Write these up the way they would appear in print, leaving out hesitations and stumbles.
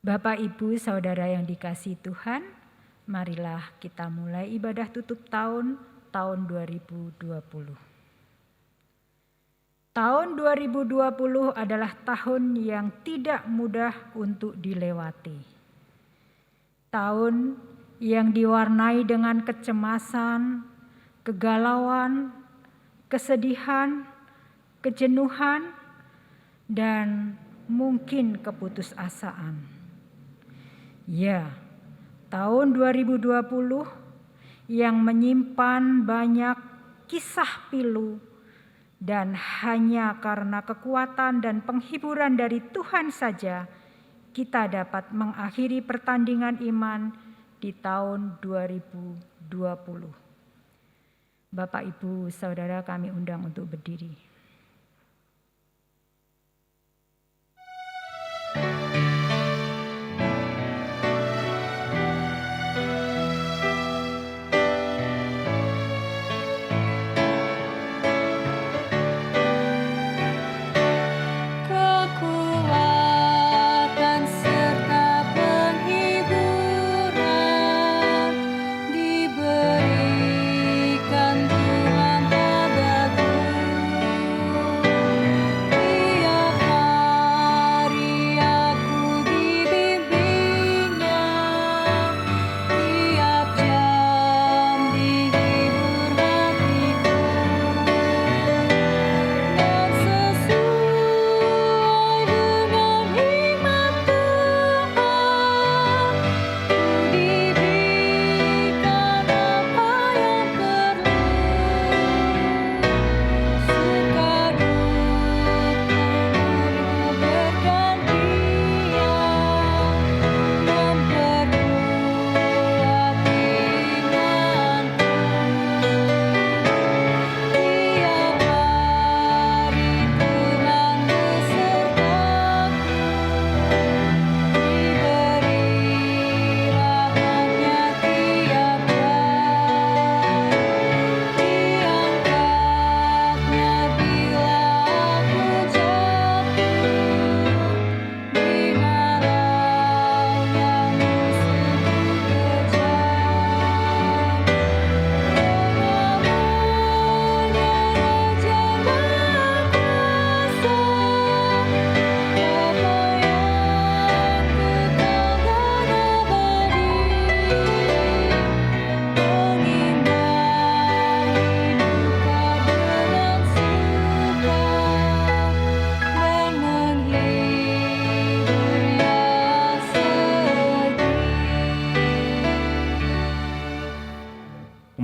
Bapak, Ibu, Saudara yang dikasihi Tuhan, marilah kita mulai ibadah tutup tahun 2020. Tahun 2020 adalah tahun yang tidak mudah untuk dilewati. Tahun yang diwarnai dengan kecemasan, kegalauan, kesedihan, kejenuhan, dan mungkin keputusasaan. Ya, tahun 2020 yang menyimpan banyak kisah pilu dan hanya karena kekuatan dan penghiburan dari Tuhan saja kita dapat mengakhiri pertandingan iman di tahun 2020. Bapak, Ibu, Saudara kami undang untuk berdiri.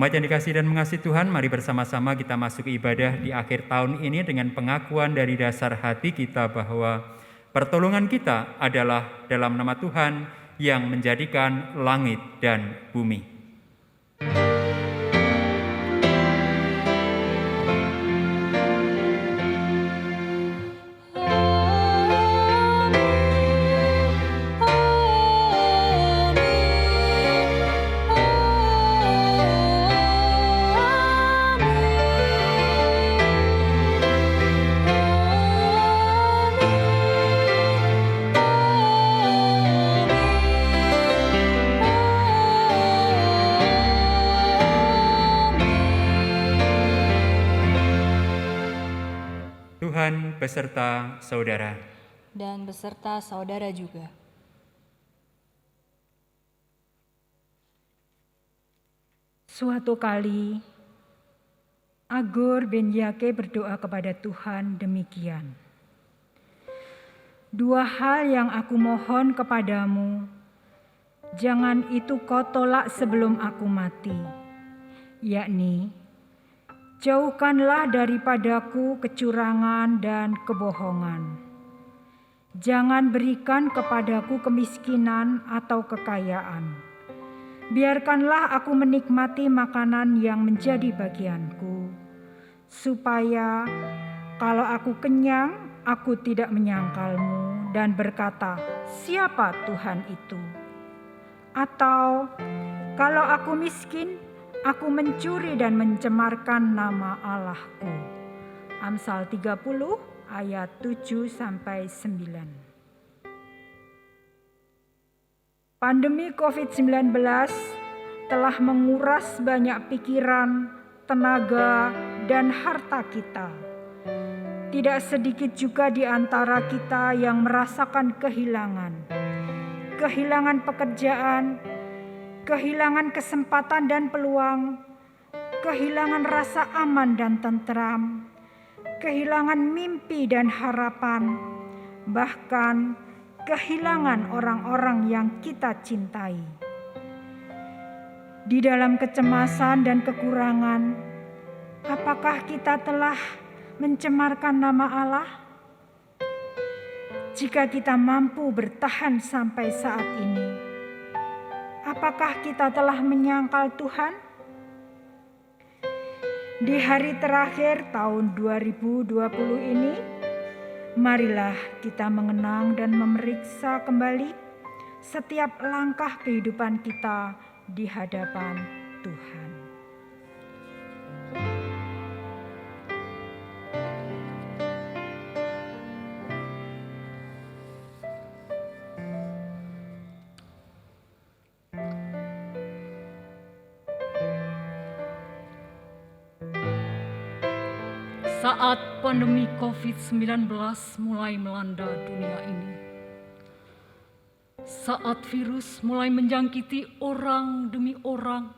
Umat yang dikasihi dan mengasihi Tuhan, mari bersama-sama kita masuk ibadah di akhir tahun ini dengan pengakuan dari dasar hati kita bahwa pertolongan kita adalah dalam nama Tuhan yang menjadikan langit dan bumi. Tuhan beserta saudara. Dan beserta saudara juga. Suatu kali, Agur bin Yake berdoa kepada Tuhan demikian. Dua hal yang aku mohon kepadamu, jangan itu kau tolak sebelum aku mati, yakni jauhkanlah daripadaku kecurangan dan kebohongan. Jangan berikan kepadaku kemiskinan atau kekayaan. Biarkanlah aku menikmati makanan yang menjadi bagianku, supaya kalau aku kenyang, aku tidak menyangkalmu dan berkata, siapa Tuhan itu? Atau kalau aku miskin, aku mencuri dan mencemarkan nama Allahku. Amsal 30 ayat 7-9. Pandemi COVID-19 telah menguras banyak pikiran, tenaga, dan harta kita. Tidak sedikit juga di antara kita yang merasakan kehilangan pekerjaan, kehilangan kesempatan dan peluang, kehilangan rasa aman dan tentram, kehilangan mimpi dan harapan, bahkan kehilangan orang-orang yang kita cintai. Di dalam kecemasan dan kekurangan, apakah kita telah mencemarkan nama Allah? Jika kita mampu bertahan sampai saat ini, apakah kita telah menyangkal Tuhan? Di hari terakhir tahun 2020 ini, marilah kita mengenang dan memeriksa kembali setiap langkah kehidupan kita di hadapan Tuhan. Saat pandemi COVID-19 mulai melanda dunia ini, saat virus mulai menjangkiti orang demi orang,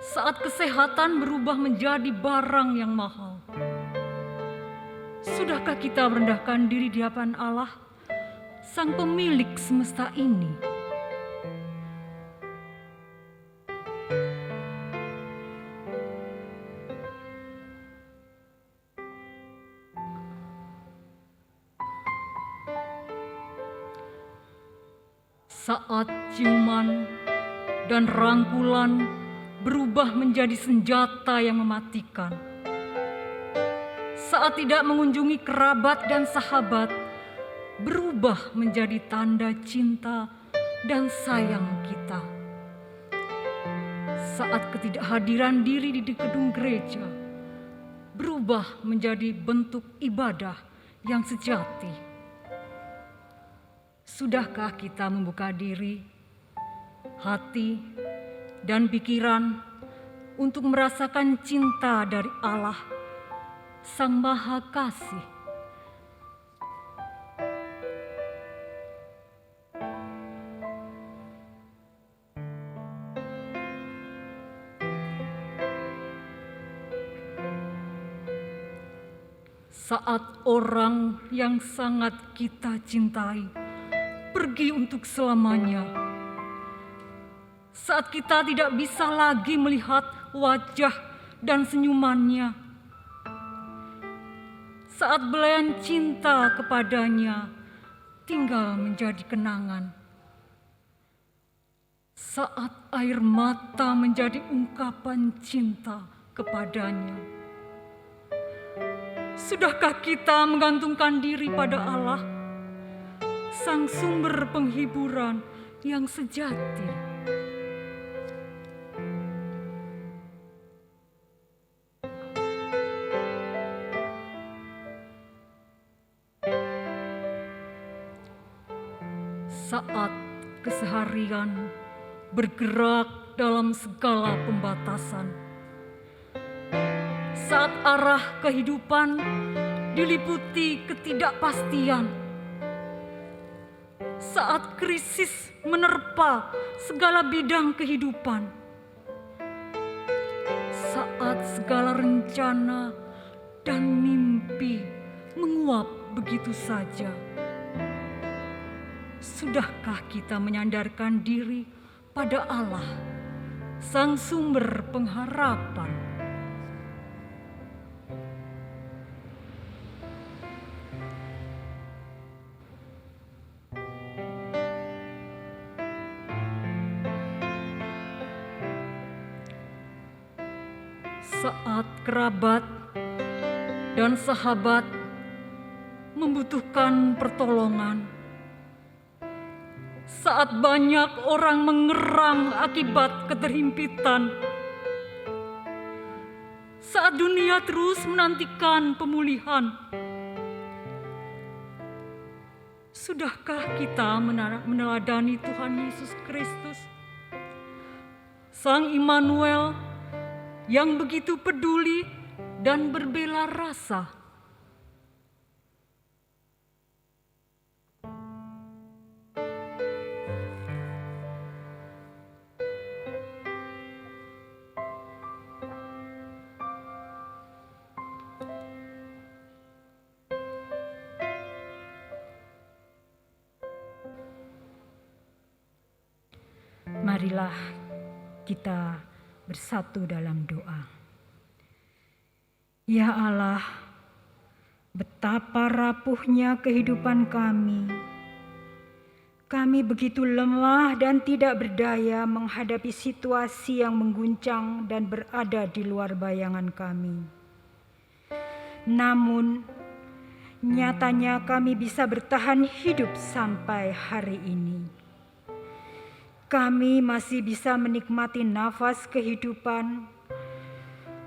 saat kesehatan berubah menjadi barang yang mahal, sudahkah kita merendahkan diri di hadapan Allah, Sang Pemilik semesta ini? Saat ciuman dan rangkulan berubah menjadi senjata yang mematikan. Saat tidak mengunjungi kerabat dan sahabat berubah menjadi tanda cinta dan sayang kita. Saat ketidakhadiran diri di gedung gereja berubah menjadi bentuk ibadah yang sejati. Sudahkah kita membuka diri, hati, dan pikiran untuk merasakan cinta dari Allah, Sang Maha Kasih? Saat orang yang sangat kita cintai pergi untuk selamanya, saat kita tidak bisa lagi melihat wajah dan senyumannya, saat belayan cinta kepadanya tinggal menjadi kenangan, saat air mata menjadi ungkapan cinta kepadanya. Sudahkah kita menggantungkan diri pada Allah, Sang sumber penghiburan yang sejati? Saat keseharian bergerak dalam segala pembatasan, saat arah kehidupan diliputi ketidakpastian, saat krisis menerpa segala bidang kehidupan, saat segala rencana dan mimpi menguap begitu saja, sudahkah kita menyandarkan diri pada Allah, Sang sumber pengharapan? Saat kerabat dan sahabat membutuhkan pertolongan, saat banyak orang mengerang akibat keterhimpitan, saat dunia terus menantikan pemulihan, sudahkah kita meneladani Tuhan Yesus Kristus, Sang Immanuel yang begitu peduli dan berbela rasa? Marilah kita bersatu dalam doa. Ya Allah, betapa rapuhnya kehidupan kami. Kami begitu lemah dan tidak berdaya menghadapi situasi yang mengguncang dan berada di luar bayangan kami. Namun, nyatanya kami bisa bertahan hidup sampai hari ini. Kami masih bisa menikmati nafas kehidupan,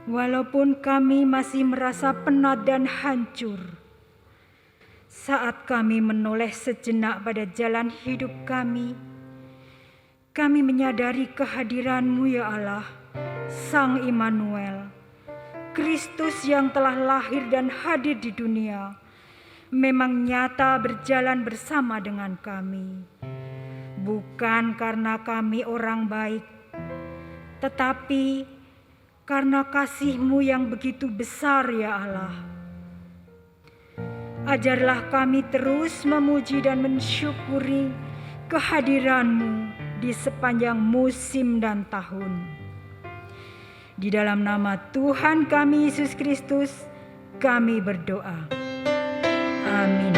walaupun kami masih merasa penat dan hancur. Saat kami menoleh sejenak pada jalan hidup kami menyadari kehadiran-Mu ya Allah, Sang Immanuel, Kristus yang telah lahir dan hadir di dunia, memang nyata berjalan bersama dengan kami. Bukan karena kami orang baik, tetapi karena kasih-Mu yang begitu besar ya Allah. Ajarlah kami terus memuji dan mensyukuri kehadiran-Mu di sepanjang musim dan tahun. Di dalam nama Tuhan kami Yesus Kristus, kami berdoa. Amin.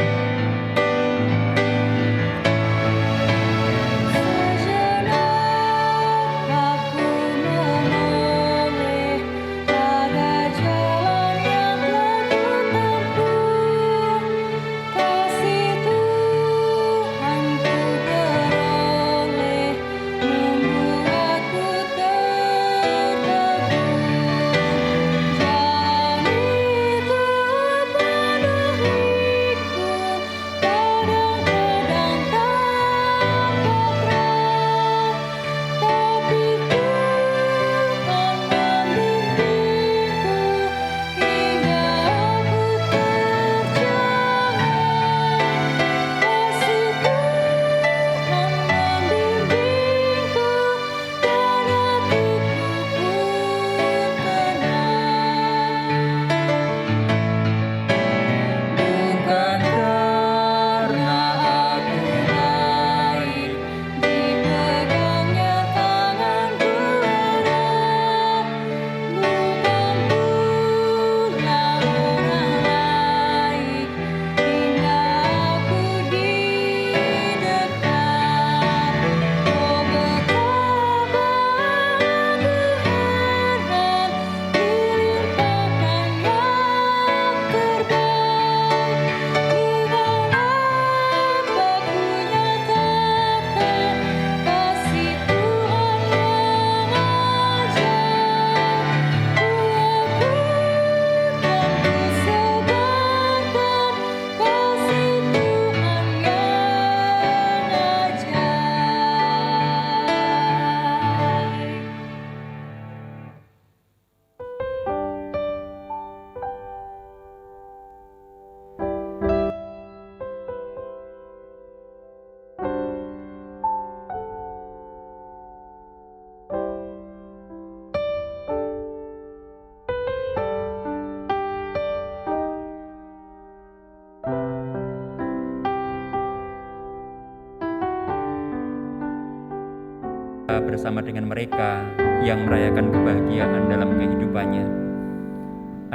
Bersama dengan mereka yang merayakan kebahagiaan dalam kehidupannya.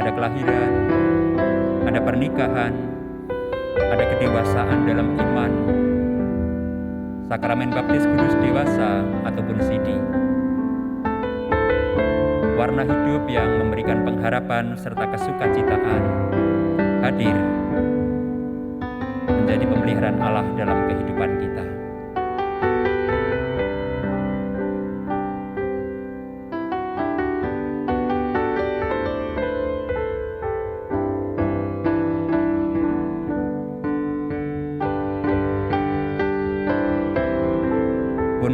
Ada kelahiran, ada pernikahan, ada kedewasaan dalam iman, sakramen baptis kudus dewasa ataupun sidi. Warna hidup yang memberikan pengharapan serta kesukacitaan hadir menjadi pemeliharaan Allah dalam kehidupan kita.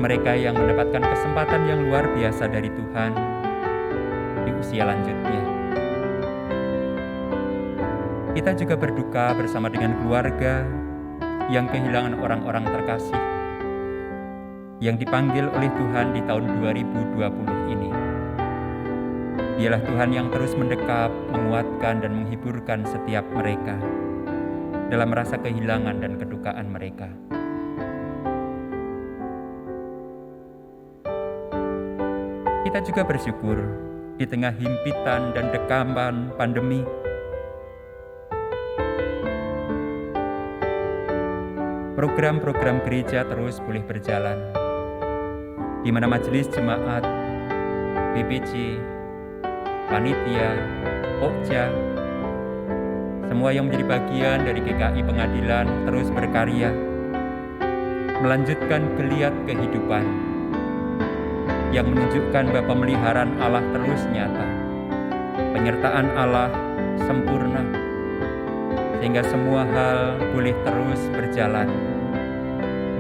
mereka yang mendapatkan kesempatan yang luar biasa dari Tuhan di usia lanjutnya. Kita juga berduka bersama dengan keluarga yang kehilangan orang-orang terkasih yang dipanggil oleh Tuhan di tahun 2020 ini. Dialah Tuhan yang terus mendekap, menguatkan dan menghiburkan setiap mereka dalam rasa kehilangan dan kedukaan mereka. Kita juga bersyukur di tengah himpitan dan dekaman pandemi, program-program gereja terus boleh berjalan, di mana majelis jemaat, BPJ, panitia, pokja, semua yang menjadi bagian dari GKI Pengadilan terus berkarya, melanjutkan geliat kehidupan yang menunjukkan bahwa pemeliharaan Allah terus nyata, penyertaan Allah sempurna, sehingga semua hal boleh terus berjalan,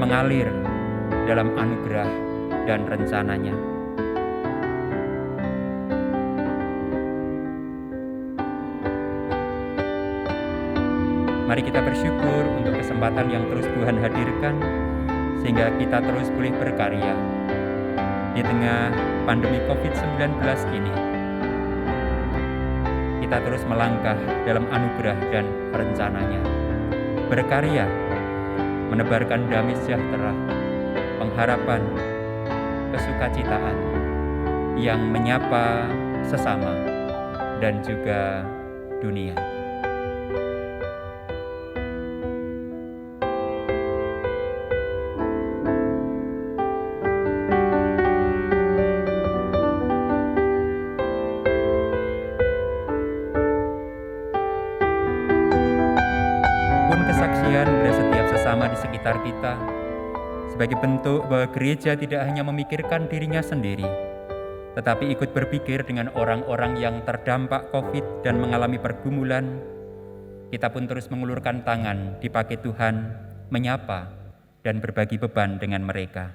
mengalir dalam anugerah dan rencananya. Mari kita bersyukur untuk kesempatan yang terus Tuhan hadirkan, sehingga kita terus boleh berkarya di tengah pandemi COVID-19 ini. Kita terus melangkah dalam anugerah dan rencananya, berkarya, menebarkan damai sejahtera, pengharapan, kesukacitaan yang menyapa sesama dan juga dunia. Kesaksian pada setiap sesama di sekitar kita sebagai bentuk bahwa gereja tidak hanya memikirkan dirinya sendiri, tetapi ikut berpikir dengan orang-orang yang terdampak COVID dan mengalami pergumulan. Kita pun terus mengulurkan tangan dipakai Tuhan menyapa dan berbagi beban dengan mereka.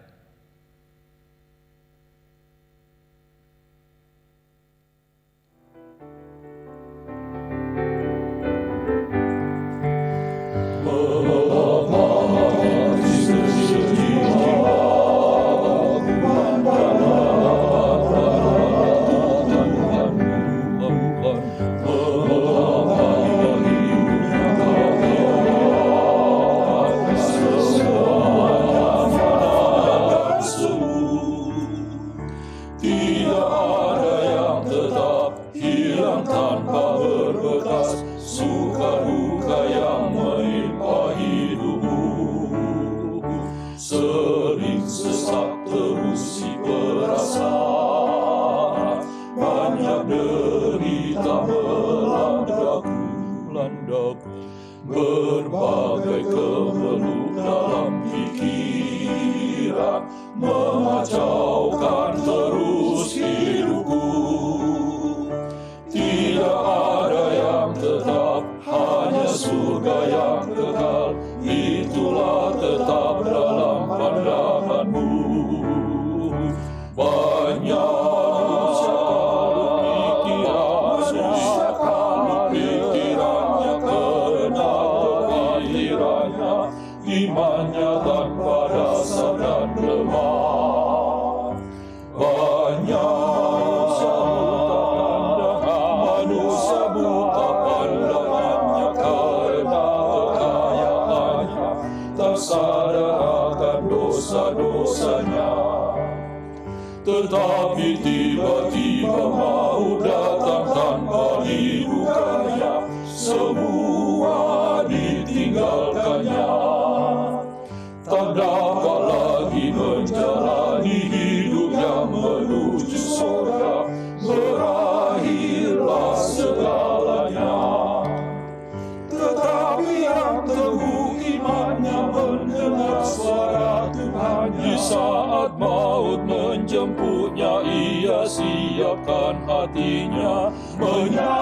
Sering sesak terus si perasaan, banyak derita melandaku, berbagai kemelut dalam pikiran, memacaukan terus hidupku. Tidak ada yang tetap, hanya surga yang kekal, itulah tetap dalam pandanganmu. Banyak pikirannya karena pikirannya, imannya tanpa dasar dan lemah. Banyak manusia buta pandangannya karena kekayaannya, tak sadar akan dosa-dosanya. Tetapi tiba-tiba mau datang tanpa diduganya, semua ditinggalkannya. Tak dapat lagi menjalani hidup yang menuju surga, berakhirlah segalanya. Tetapi yang teguh imannya mendengar suara Tuhan, di saat maut menjemputnya, ia siapkan hatinya menyanyi,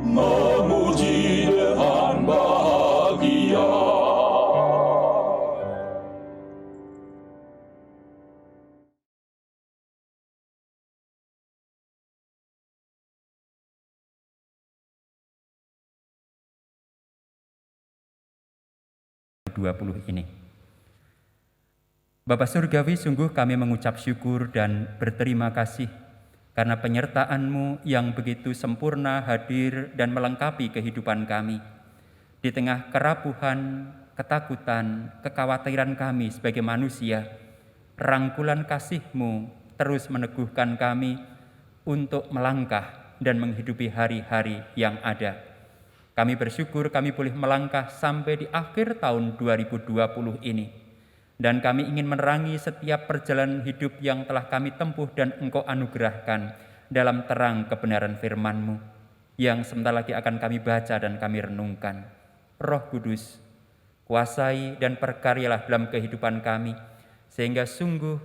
memuji dengan bahagia. 2020 ini. Bapa Surgawi, sungguh kami mengucap syukur dan berterima kasih karena penyertaan-Mu yang begitu sempurna hadir dan melengkapi kehidupan kami. Di tengah kerapuhan, ketakutan, kekhawatiran kami sebagai manusia, rangkulan kasih-Mu terus meneguhkan kami untuk melangkah dan menghidupi hari-hari yang ada. Kami bersyukur kami boleh melangkah sampai di akhir tahun 2020 ini. Dan kami ingin menerangi setiap perjalanan hidup yang telah kami tempuh dan Engkau anugerahkan dalam terang kebenaran firman-Mu yang sebentar lagi akan kami baca dan kami renungkan. Roh Kudus, kuasai dan berkaryalah dalam kehidupan kami, sehingga sungguh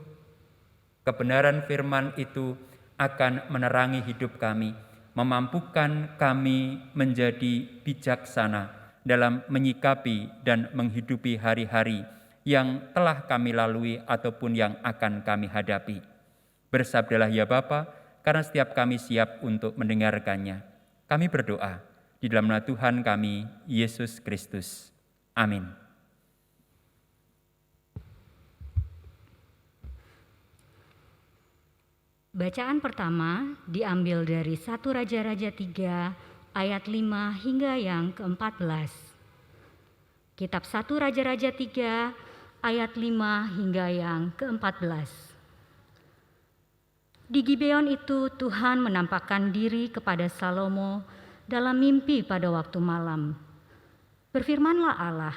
kebenaran firman itu akan menerangi hidup kami, memampukan kami menjadi bijaksana dalam menyikapi dan menghidupi hari-hari yang telah kami lalui ataupun yang akan kami hadapi. Bersabdalah ya Bapa, karena setiap kami siap untuk mendengarkannya. Kami berdoa di dalam nama Tuhan kami, Yesus Kristus. Amin. Bacaan pertama diambil dari 1 Raja-Raja 3 ayat 5 hingga yang ke-14. Kitab 1 Raja-Raja 3 ayat 5 hingga yang ke-14. Di Gibeon itu Tuhan menampakkan diri kepada Salomo dalam mimpi pada waktu malam. Berfirmanlah Allah,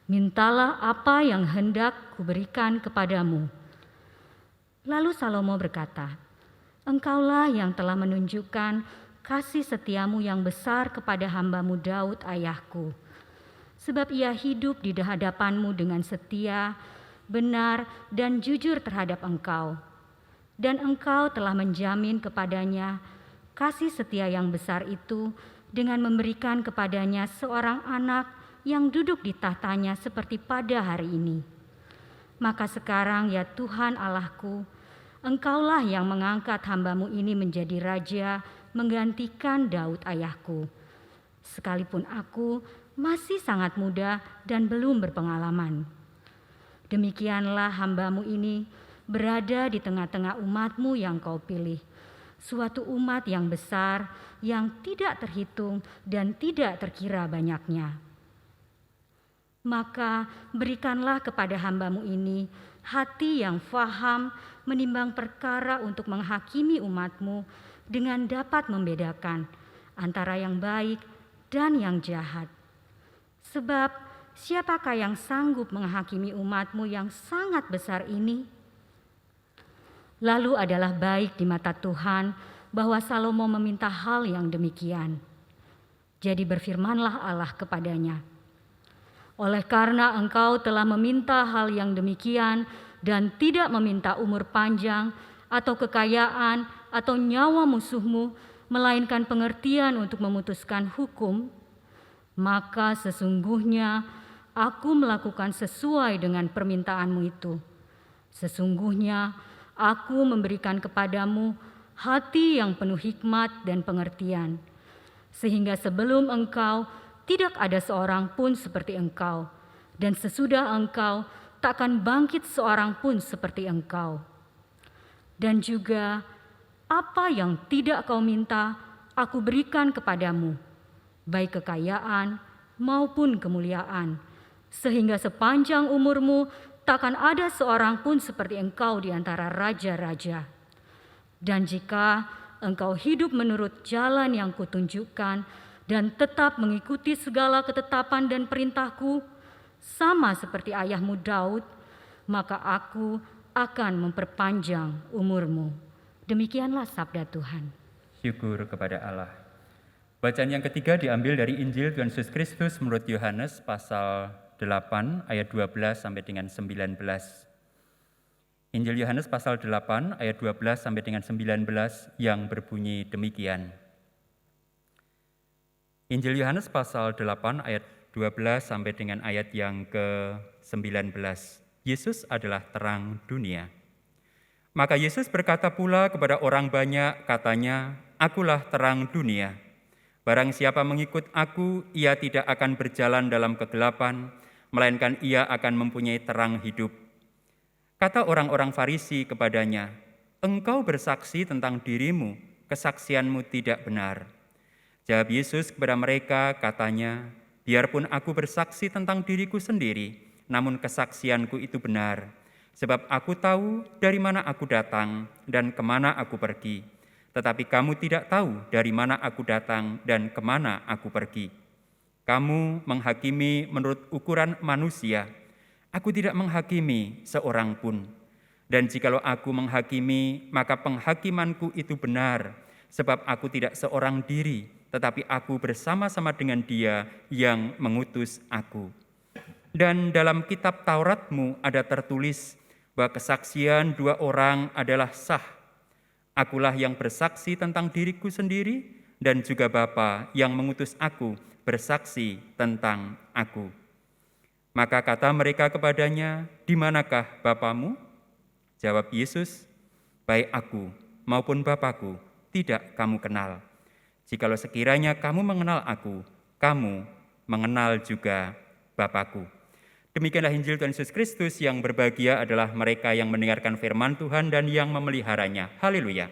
"Mintalah apa yang hendak kuberikan kepadamu." Lalu Salomo berkata, "Engkaulah yang telah menunjukkan kasih setiamu yang besar kepada hamba-Mu Daud ayahku. Sebab ia hidup di hadapan-Mu dengan setia, benar, dan jujur terhadap Engkau. Dan Engkau telah menjamin kepadanya kasih setia yang besar itu dengan memberikan kepadanya seorang anak yang duduk di tahtanya seperti pada hari ini. Maka sekarang ya Tuhan Allahku, Engkaulah yang mengangkat hamba-Mu ini menjadi raja menggantikan Daud ayahku. Sekalipun aku masih sangat muda dan belum berpengalaman. Demikianlah hamba-Mu ini berada di tengah-tengah umat-Mu yang Kau pilih, suatu umat yang besar, yang tidak terhitung dan tidak terkira banyaknya. Maka berikanlah kepada hamba-Mu ini hati yang faham menimbang perkara untuk menghakimi umat-Mu dengan dapat membedakan antara yang baik dan yang jahat. Sebab siapakah yang sanggup menghakimi umat-Mu yang sangat besar ini? Lalu adalah baik di mata Tuhan bahwa Salomo meminta hal yang demikian. Jadi berfirmanlah Allah kepadanya, "Oleh karena engkau telah meminta hal yang demikian dan tidak meminta umur panjang atau kekayaan atau nyawa musuhmu, melainkan pengertian untuk memutuskan hukum, maka sesungguhnya aku melakukan sesuai dengan permintaanmu itu. Sesungguhnya aku memberikan kepadamu hati yang penuh hikmat dan pengertian, sehingga sebelum engkau tidak ada seorang pun seperti engkau, dan sesudah engkau takkan bangkit seorang pun seperti engkau. Dan juga apa yang tidak kau minta, aku berikan kepadamu, baik kekayaan maupun kemuliaan, sehingga sepanjang umurmu takkan ada seorang pun seperti engkau di antara raja-raja. Dan jika engkau hidup menurut jalan yang kutunjukkan dan tetap mengikuti segala ketetapan dan perintahku, sama seperti ayahmu Daud, maka aku akan memperpanjang umurmu." Demikianlah sabda Tuhan. Syukur kepada Allah. Bacaan yang ketiga diambil dari Injil Tuhan Yesus Kristus menurut Yohanes pasal 8 ayat 12 sampai dengan 19. Injil Yohanes pasal 8 ayat 12 sampai dengan 19 yang berbunyi demikian. Injil Yohanes pasal 8 ayat 12 sampai dengan ayat yang ke-19. Yesus adalah terang dunia. Maka Yesus berkata pula kepada orang banyak, katanya, "Akulah terang dunia. Barang siapa mengikut aku, ia tidak akan berjalan dalam kegelapan, melainkan ia akan mempunyai terang hidup. Kata orang-orang Farisi kepadanya, "Engkau bersaksi tentang dirimu, kesaksianmu tidak benar." Jawab Yesus kepada mereka, katanya, "Biarpun aku bersaksi tentang diriku sendiri, namun kesaksianku itu benar. Sebab aku tahu dari mana aku datang dan kemana aku pergi. Tetapi kamu tidak tahu dari mana aku datang dan kemana aku pergi. Kamu menghakimi menurut ukuran manusia. Aku tidak menghakimi seorang pun. Dan jikalau aku menghakimi, maka penghakimanku itu benar, sebab aku tidak seorang diri, tetapi aku bersama-sama dengan Dia yang mengutus aku. Dan dalam kitab Tauratmu ada tertulis bahwa kesaksian dua orang adalah sah. Akulah yang bersaksi tentang diriku sendiri, dan juga Bapa yang mengutus aku bersaksi tentang aku." Maka kata mereka kepadanya, "Di manakah Bapamu?" Jawab Yesus, "Baik aku maupun Bapakku tidak kamu kenal. Jikalau sekiranya kamu mengenal aku, kamu mengenal juga Bapakku." Demikianlah Injil Tuhan Yesus Kristus. Yang berbahagia adalah mereka yang mendengarkan firman Tuhan dan yang memeliharanya. Haleluya.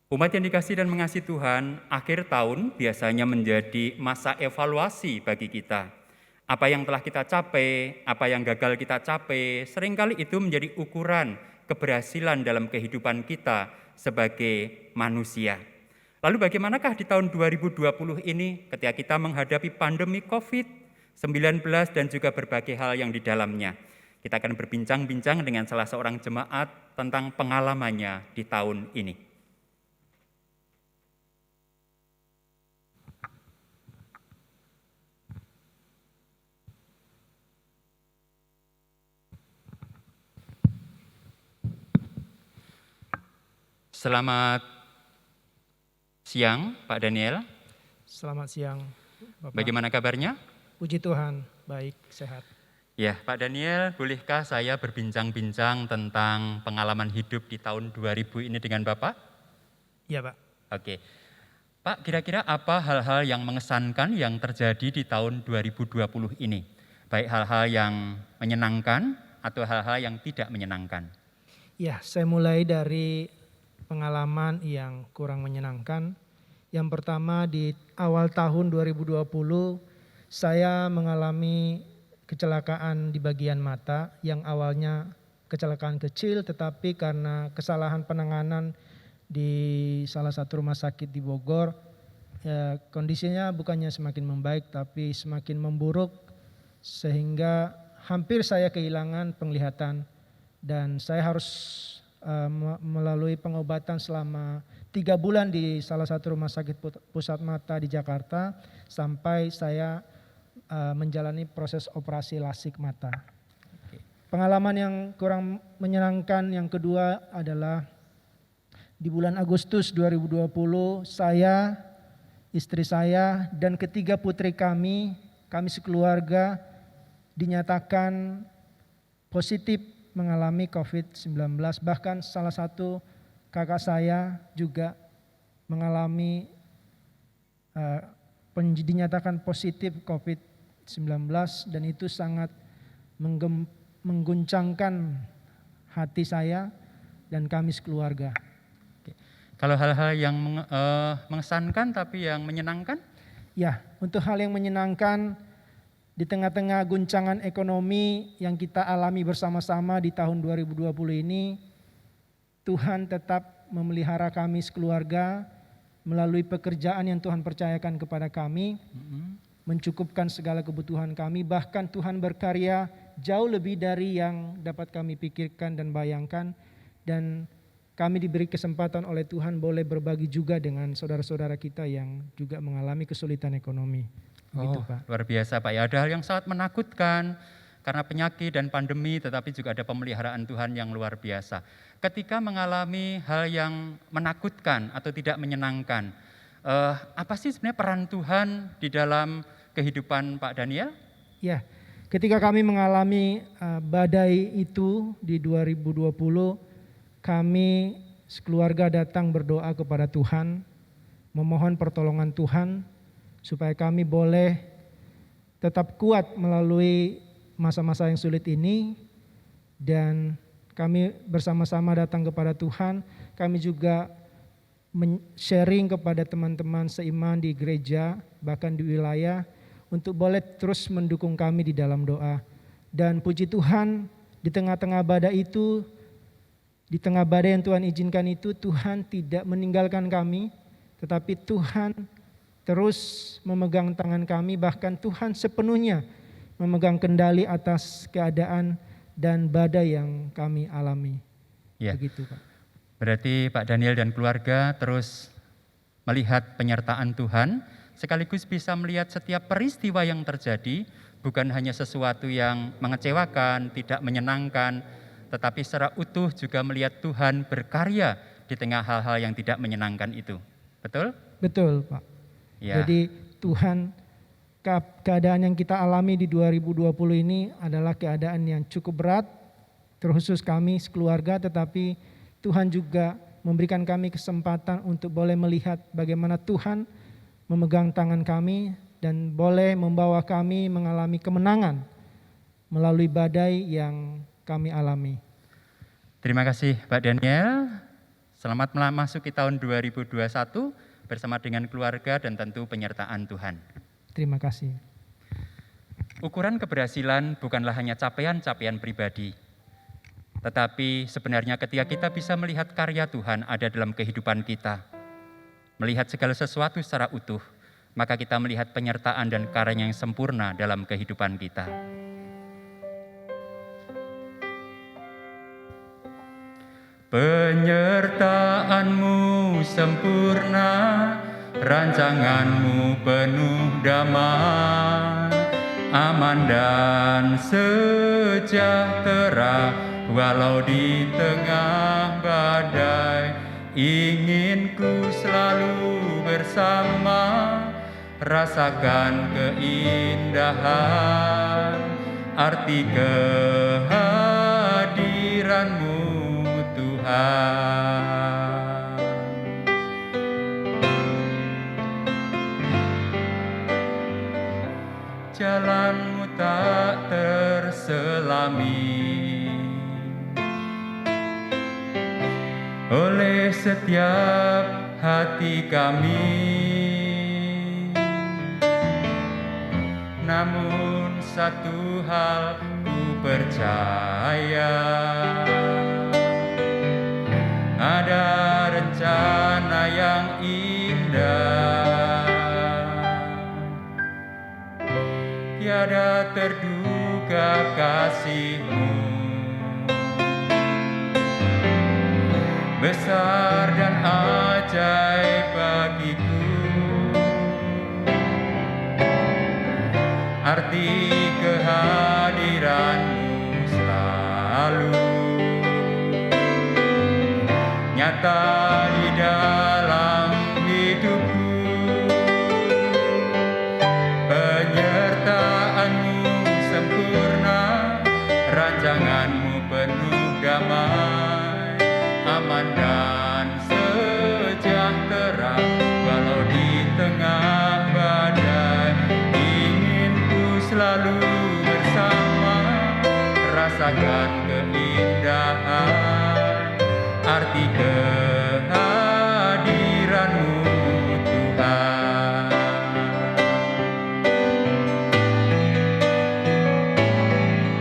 Umat yang dikasihi dan mengasihi Tuhan, akhir tahun biasanya menjadi masa evaluasi bagi kita. Apa yang telah kita capai, apa yang gagal kita capai, seringkali itu menjadi ukuran keberhasilan dalam kehidupan kita sebagai manusia. Lalu bagaimanakah di tahun 2020 ini ketika kita menghadapi pandemi COVID-19 dan juga berbagai hal yang di dalamnya? Kita akan berbincang-bincang dengan salah seorang jemaat tentang pengalamannya di tahun ini. Selamat siang, Pak Daniel. Selamat siang, Bapak. Bagaimana kabarnya? Puji Tuhan, baik, sehat. Ya, Pak Daniel, bolehkah saya berbincang-bincang tentang pengalaman hidup di tahun 2000 ini dengan Bapak? Iya, Pak. Oke. Pak, kira-kira apa hal-hal yang mengesankan yang terjadi di tahun 2020 ini? Baik hal-hal yang menyenangkan atau hal-hal yang tidak menyenangkan? Ya, saya mulai dari pengalaman yang kurang menyenangkan. Yang pertama, di awal tahun 2020 saya mengalami kecelakaan di bagian mata yang awalnya kecelakaan kecil, tetapi karena kesalahan penanganan di salah satu rumah sakit di Bogor, kondisinya bukannya semakin membaik tapi semakin memburuk, sehingga hampir saya kehilangan penglihatan dan saya harus melalui pengobatan selama 3 bulan di salah satu rumah sakit pusat mata di Jakarta sampai saya menjalani proses operasi lasik mata. Pengalaman yang kurang menyenangkan yang kedua adalah di bulan Agustus 2020 saya, istri saya dan ketiga putri kami sekeluarga dinyatakan positif mengalami COVID-19, bahkan salah satu kakak saya juga mengalami dinyatakan positif COVID-19 dan itu sangat mengguncangkan hati saya dan kami sekeluarga. Kalau hal-hal yang mengesankan tapi yang menyenangkan? Ya, untuk hal yang menyenangkan, di tengah-tengah guncangan ekonomi yang kita alami bersama-sama di tahun 2020 ini, Tuhan tetap memelihara kami sekeluarga melalui pekerjaan yang Tuhan percayakan kepada kami, mencukupkan segala kebutuhan kami, bahkan Tuhan berkarya jauh lebih dari yang dapat kami pikirkan dan bayangkan, dan kami diberi kesempatan oleh Tuhan boleh berbagi juga dengan saudara-saudara kita yang juga mengalami kesulitan ekonomi. Begitu, Pak. Luar biasa Pak ya, ada hal yang sangat menakutkan karena penyakit dan pandemi, tetapi juga ada pemeliharaan Tuhan yang luar biasa. Ketika mengalami hal yang menakutkan atau tidak menyenangkan, apa sih sebenarnya peran Tuhan di dalam kehidupan Pak Daniel? Ya, ketika kami mengalami badai itu di 2020, kami sekeluarga datang berdoa kepada Tuhan, memohon pertolongan Tuhan supaya kami boleh tetap kuat melalui masa-masa yang sulit ini, dan kami bersama-sama datang kepada Tuhan. Kami juga sharing kepada teman-teman seiman di gereja, bahkan di wilayah, untuk boleh terus mendukung kami di dalam doa. Dan puji Tuhan, di tengah-tengah badai itu, di tengah badai yang Tuhan izinkan itu, Tuhan tidak meninggalkan kami, tetapi Tuhan terus memegang tangan kami, bahkan Tuhan sepenuhnya memegang kendali atas keadaan dan badai yang kami alami. Ya. Begitu, Pak. Berarti Pak Daniel dan keluarga terus melihat penyertaan Tuhan, sekaligus bisa melihat setiap peristiwa yang terjadi, bukan hanya sesuatu yang mengecewakan, tidak menyenangkan, tetapi secara utuh juga melihat Tuhan berkarya di tengah hal-hal yang tidak menyenangkan itu. Betul? Betul, Pak. Ya. Jadi Tuhan, keadaan yang kita alami di 2020 ini adalah keadaan yang cukup berat, terkhusus kami sekeluarga, tetapi Tuhan juga memberikan kami kesempatan untuk boleh melihat bagaimana Tuhan memegang tangan kami dan boleh membawa kami mengalami kemenangan melalui badai yang kami alami. Terima kasih Pak Daniel. Selamat memasuki tahun 2021 bersama dengan keluarga dan tentu penyertaan Tuhan. Terima kasih. Ukuran keberhasilan bukanlah hanya capaian-capaian pribadi, tetapi sebenarnya ketika kita bisa melihat karya Tuhan ada dalam kehidupan kita, melihat segala sesuatu secara utuh, maka kita melihat penyertaan dan karya yang sempurna dalam kehidupan kita. Penyertaanmu sempurna, rancanganmu penuh damai, aman dan sejahtera, walau di tengah badai. Ingin ku selalu bersama, rasakan keindahan, arti kehadiranmu Tuhan. Jalanmu tak terselami oleh setiap hati kami, namun satu hal ku percaya, ada rencana yang indah, tiada terduga kasih-Mu, besar dan ajaib bagiku, arti kehadiran-Mu selalu nyata di dalam hidupku. Penyertaan-Mu sempurna, rancangan-Mu penuh damai, aman dan sejahtera, walau di tengah badai. Ingin ku selalu bersama, rasakan keindahan, arti kehadiran-Mu Tuhan.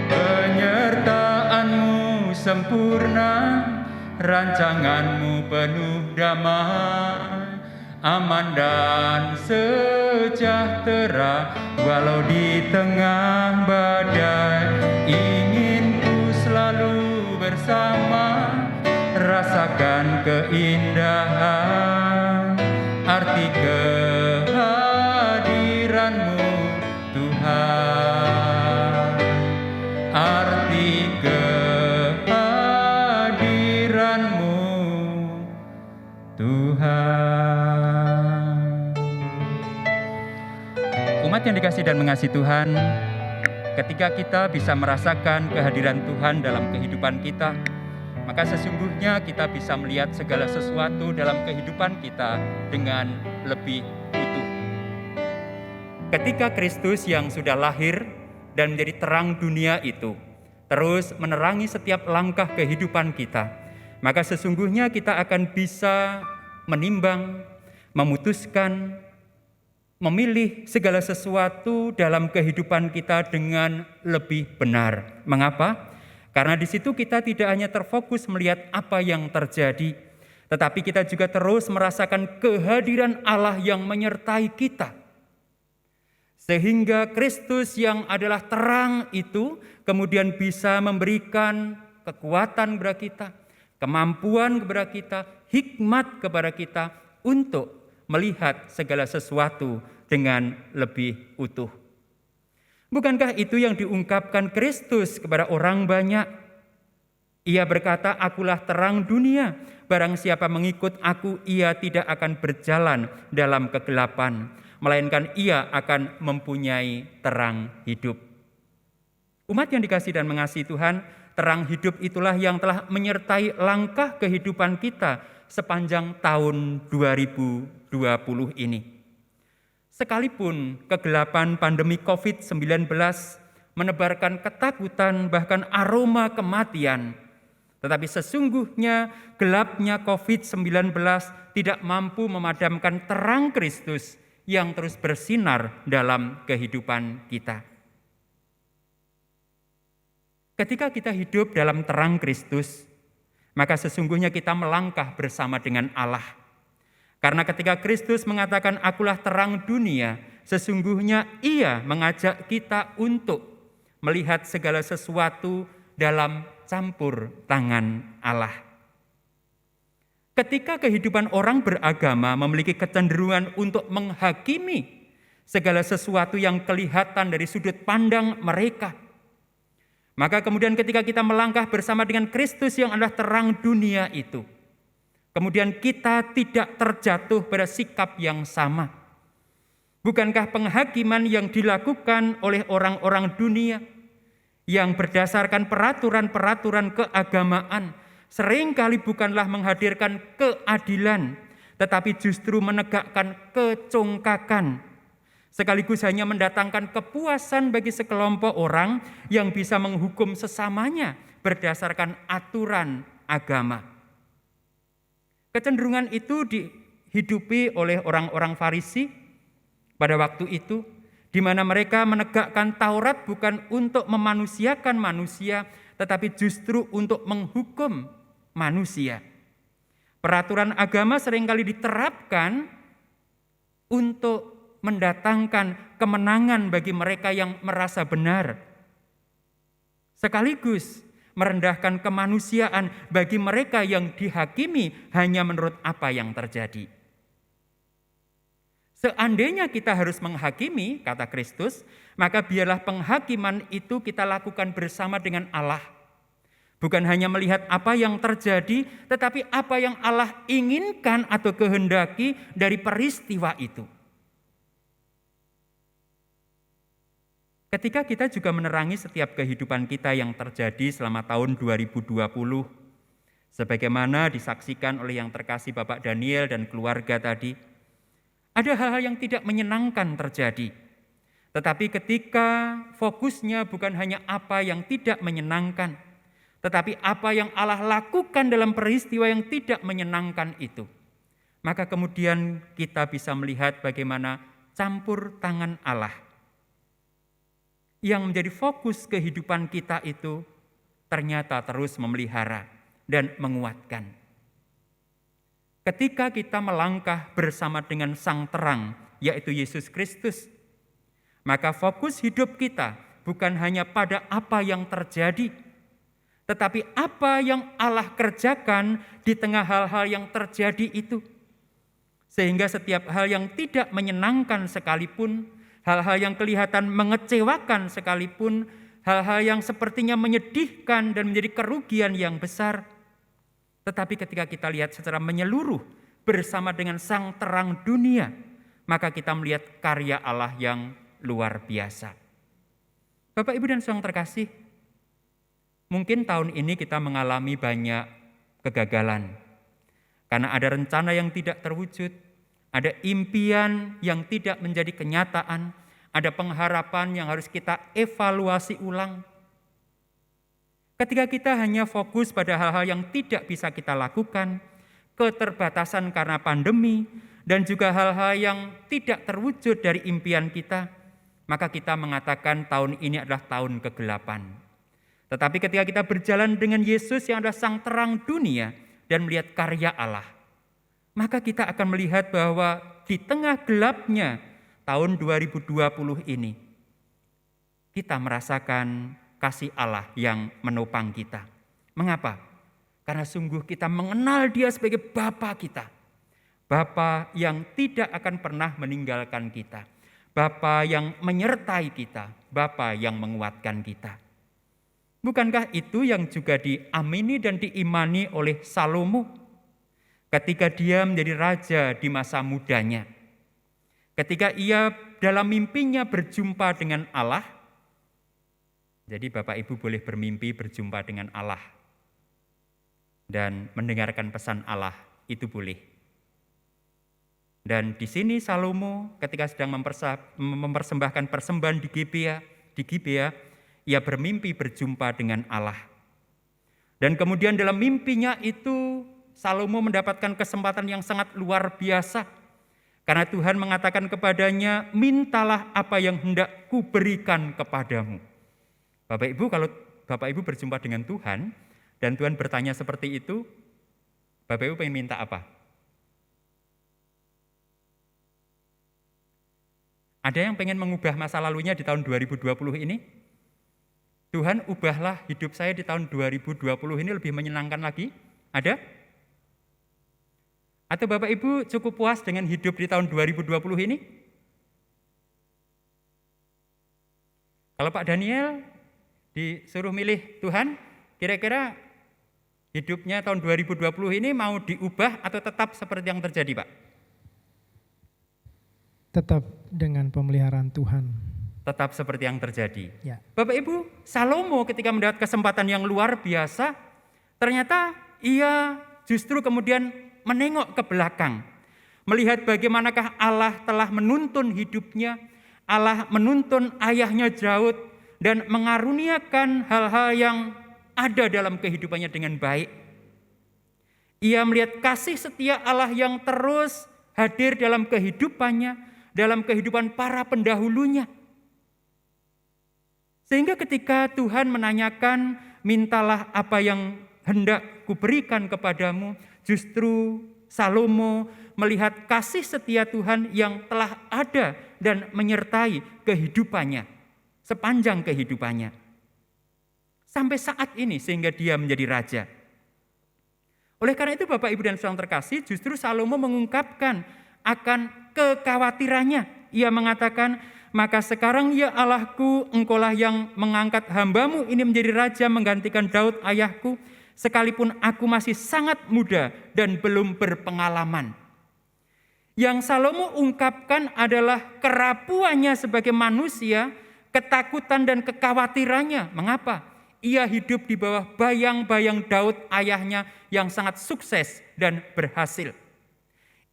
Penyertaan-Mu sempurna, rancangan-Mu penuh damai, aman dan sejahtera, walau di tengah badai. Ingin ku selalu bersama, rasakan keindahan, arti kehadiran-Mu Umat yang dikasihi dan mengasihi Tuhan, ketika kita bisa merasakan kehadiran Tuhan dalam kehidupan kita, maka sesungguhnya kita bisa melihat segala sesuatu dalam kehidupan kita dengan lebih utuh. Ketika Kristus yang sudah lahir dan menjadi terang dunia itu terus menerangi setiap langkah kehidupan kita, maka sesungguhnya kita akan bisa menimbang, memutuskan, memilih segala sesuatu dalam kehidupan kita dengan lebih benar. Mengapa? Karena di situ kita tidak hanya terfokus melihat apa yang terjadi, tetapi kita juga terus merasakan kehadiran Allah yang menyertai kita. Sehingga Kristus yang adalah terang itu kemudian bisa memberikan kekuatan kepada kita, kemampuan kepada kita, hikmat kepada kita untuk melihat segala sesuatu dengan lebih utuh. Bukankah itu yang diungkapkan Kristus kepada orang banyak? Ia berkata, "Akulah terang dunia. Barang siapa mengikut aku, ia tidak akan berjalan dalam kegelapan, melainkan ia akan mempunyai terang hidup." Umat yang dikasihi dan mengasihi Tuhan, terang hidup itulah yang telah menyertai langkah kehidupan kita sepanjang tahun 2020 ini. Sekalipun kegelapan pandemi COVID-19 menebarkan ketakutan bahkan aroma kematian, tetapi sesungguhnya gelapnya COVID-19 tidak mampu memadamkan terang Kristus yang terus bersinar dalam kehidupan kita. Ketika kita hidup dalam terang Kristus, maka sesungguhnya kita melangkah bersama dengan Allah. Karena ketika Kristus mengatakan akulah terang dunia, sesungguhnya ia mengajak kita untuk melihat segala sesuatu dalam campur tangan Allah. Ketika kehidupan orang beragama memiliki kecenderungan untuk menghakimi segala sesuatu yang kelihatan dari sudut pandang mereka, maka kemudian ketika kita melangkah bersama dengan Kristus yang adalah terang dunia itu, kemudian kita tidak terjatuh pada sikap yang sama. Bukankah penghakiman yang dilakukan oleh orang-orang dunia yang berdasarkan peraturan-peraturan keagamaan seringkali bukanlah menghadirkan keadilan, tetapi justru menegakkan kecongkakan, sekaligus hanya mendatangkan kepuasan bagi sekelompok orang yang bisa menghukum sesamanya berdasarkan aturan agama. Kecenderungan itu dihidupi oleh orang-orang Farisi pada waktu itu, di mana mereka menegakkan Taurat bukan untuk memanusiakan manusia, tetapi justru untuk menghukum manusia. Peraturan agama seringkali diterapkan untuk mendatangkan kemenangan bagi mereka yang merasa benar, sekaligus merendahkan kemanusiaan bagi mereka yang dihakimi hanya menurut apa yang terjadi. Seandainya kita harus menghakimi, kata Kristus, maka biarlah penghakiman itu kita lakukan bersama dengan Allah. Bukan hanya melihat apa yang terjadi, tetapi apa yang Allah inginkan atau kehendaki dari peristiwa itu. Ketika kita juga menerangi setiap kehidupan kita yang terjadi selama tahun 2020, sebagaimana disaksikan oleh yang terkasih Bapak Daniel dan keluarga tadi, ada hal-hal yang tidak menyenangkan terjadi. Tetapi ketika fokusnya bukan hanya apa yang tidak menyenangkan, tetapi apa yang Allah lakukan dalam peristiwa yang tidak menyenangkan itu, maka kemudian kita bisa melihat bagaimana campur tangan Allah yang menjadi fokus kehidupan kita itu ternyata terus memelihara dan menguatkan. Ketika kita melangkah bersama dengan Sang Terang, yaitu Yesus Kristus, maka fokus hidup kita bukan hanya pada apa yang terjadi, tetapi apa yang Allah kerjakan di tengah hal-hal yang terjadi itu. Sehingga setiap hal yang tidak menyenangkan sekalipun, hal-hal yang kelihatan mengecewakan sekalipun, hal-hal yang sepertinya menyedihkan dan menjadi kerugian yang besar, tetapi ketika kita lihat secara menyeluruh bersama dengan Sang Terang dunia, maka kita melihat karya Allah yang luar biasa. Bapak, Ibu, dan saudara terkasih, mungkin tahun ini kita mengalami banyak kegagalan. Karena ada rencana yang tidak terwujud, ada impian yang tidak menjadi kenyataan, ada pengharapan yang harus kita evaluasi ulang. Ketika kita hanya fokus pada hal-hal yang tidak bisa kita lakukan, keterbatasan karena pandemi, dan juga hal-hal yang tidak terwujud dari impian kita, maka kita mengatakan tahun ini adalah tahun kegelapan. Tetapi ketika kita berjalan dengan Yesus yang adalah sang terang dunia dan melihat karya Allah, maka kita akan melihat bahwa di tengah gelapnya tahun 2020 ini, kita merasakan kasih Allah yang menopang kita. Mengapa? Karena sungguh kita mengenal Dia sebagai Bapa kita. Bapa yang tidak akan pernah meninggalkan kita. Bapa yang menyertai kita. Bapa yang menguatkan kita. Bukankah itu yang juga diamini dan diimani oleh Salomo ketika dia menjadi raja di masa mudanya? Ketika ia dalam mimpinya berjumpa dengan Allah. Jadi Bapak Ibu boleh bermimpi berjumpa dengan Allah dan mendengarkan pesan Allah, itu boleh. Dan di sini Salomo ketika sedang mempersembahkan persembahan di Gibea, ia bermimpi berjumpa dengan Allah. Dan kemudian dalam mimpinya itu Salomo mendapatkan kesempatan yang sangat luar biasa. Karena Tuhan mengatakan kepadanya, mintalah apa yang hendak kuberikan kepadamu. Bapak Ibu, kalau Bapak Ibu berjumpa dengan Tuhan, dan Tuhan bertanya seperti itu, Bapak Ibu pengen minta apa? Ada yang pengen mengubah masa lalunya di tahun 2020 ini? Tuhan, ubahlah hidup saya di tahun 2020 ini lebih menyenangkan lagi? Ada? Atau Bapak Ibu cukup puas dengan hidup di tahun 2020 ini? Kalau Pak Daniel disuruh milih Tuhan, kira-kira hidupnya tahun 2020 ini mau diubah atau tetap seperti yang terjadi, Pak? Tetap dengan pemeliharaan Tuhan. Tetap seperti yang terjadi. Ya. Bapak Ibu, Salomo ketika mendapat kesempatan yang luar biasa, ternyata ia justru kemudian menengok ke belakang. Melihat bagaimanakah Allah telah menuntun hidupnya, Allah menuntun ayahnya Daud, dan mengaruniakan hal-hal yang ada dalam kehidupannya dengan baik. Ia melihat kasih setia Allah yang terus hadir dalam kehidupannya, dalam kehidupan para pendahulunya. Sehingga ketika Tuhan menanyakan, mintalah apa yang hendak kuberikan kepadamu, justru Salomo melihat kasih setia Tuhan yang telah ada dan menyertai kehidupannya, sepanjang kehidupannya. Sampai saat ini sehingga dia menjadi raja. Oleh karena itu Bapak Ibu dan saudara terkasih, justru Salomo mengungkapkan akan kekhawatirannya. Ia mengatakan, maka sekarang ya Allahku, engkaulah yang mengangkat hambamu ini menjadi raja menggantikan Daud ayahku, sekalipun aku masih sangat muda dan belum berpengalaman. Yang Salomo ungkapkan adalah kerapuannya sebagai manusia, ketakutan dan kekhawatirannya. Mengapa? Ia hidup di bawah bayang-bayang Daud ayahnya yang sangat sukses dan berhasil.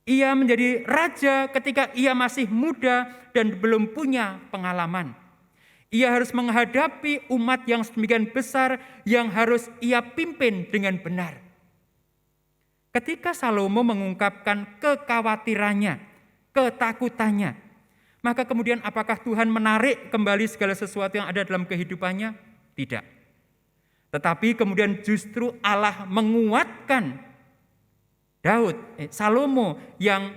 Ia menjadi raja ketika ia masih muda dan belum punya pengalaman. Ia harus menghadapi umat yang sedemikian besar yang harus ia pimpin dengan benar. Ketika Salomo mengungkapkan kekhawatirannya, ketakutannya, maka kemudian apakah Tuhan menarik kembali segala sesuatu yang ada dalam kehidupannya? Tidak. Tetapi kemudian justru Allah menguatkan Salomo yang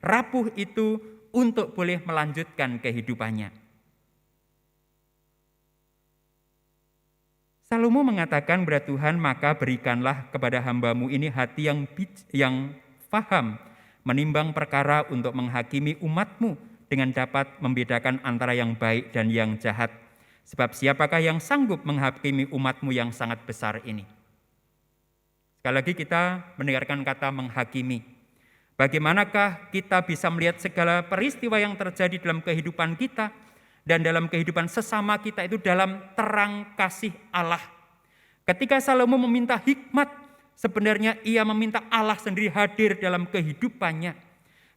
rapuh itu untuk boleh melanjutkan kehidupannya. Salomo mengatakan kepada Tuhan, maka berikanlah kepada hambamu ini hati yang faham, menimbang perkara untuk menghakimi umatmu dengan dapat membedakan antara yang baik dan yang jahat. Sebab siapakah yang sanggup menghakimi umatmu yang sangat besar ini? Sekali lagi kita mendengarkan kata menghakimi. Bagaimanakah kita bisa melihat segala peristiwa yang terjadi dalam kehidupan kita, dan dalam kehidupan sesama kita itu dalam terang kasih Allah. Ketika Salomo meminta hikmat, sebenarnya ia meminta Allah sendiri hadir dalam kehidupannya.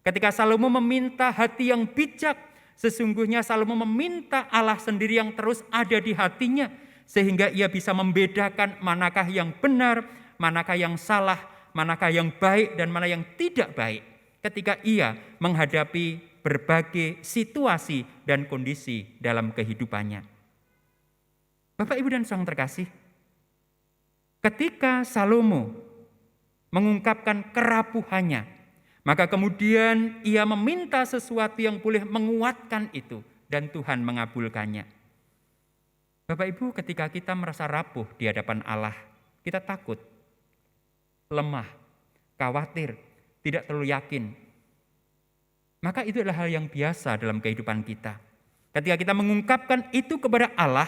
Ketika Salomo meminta hati yang bijak, sesungguhnya Salomo meminta Allah sendiri yang terus ada di hatinya, sehingga ia bisa membedakan manakah yang benar, manakah yang salah, manakah yang baik dan mana yang tidak baik. Ketika ia menghadapi berbagai situasi dan kondisi dalam kehidupannya. Bapak, Ibu, dan saudara terkasih, ketika Salomo mengungkapkan kerapuhannya, maka kemudian ia meminta sesuatu yang boleh menguatkan itu, dan Tuhan mengabulkannya. Bapak Ibu, ketika kita merasa rapuh di hadapan Allah, kita takut, lemah, khawatir, tidak terlalu yakin. Maka itu adalah hal yang biasa dalam kehidupan kita. Ketika kita mengungkapkan itu kepada Allah,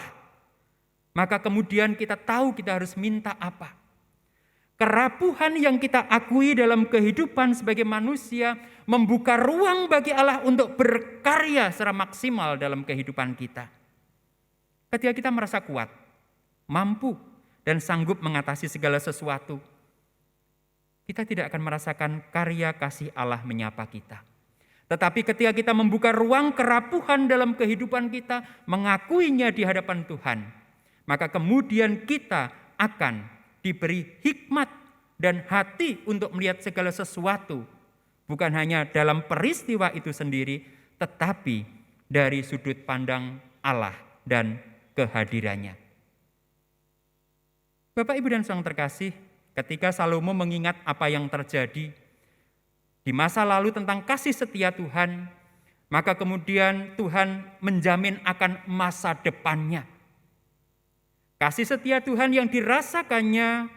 maka kemudian kita tahu kita harus minta apa. Kerapuhan yang kita akui dalam kehidupan sebagai manusia membuka ruang bagi Allah untuk berkarya secara maksimal dalam kehidupan kita. Ketika kita merasa kuat, mampu, dan sanggup mengatasi segala sesuatu, kita tidak akan merasakan karya kasih Allah menyapa kita. Tetapi ketika kita membuka ruang kerapuhan dalam kehidupan kita, mengakuinya di hadapan Tuhan, maka kemudian kita akan diberi hikmat dan hati untuk melihat segala sesuatu, bukan hanya dalam peristiwa itu sendiri, tetapi dari sudut pandang Allah dan kehadirannya. Bapak, Ibu, dan saudara terkasih, ketika Salomo mengingat apa yang terjadi di masa lalu tentang kasih setia Tuhan, maka kemudian Tuhan menjamin akan masa depannya. Kasih setia Tuhan yang dirasakannya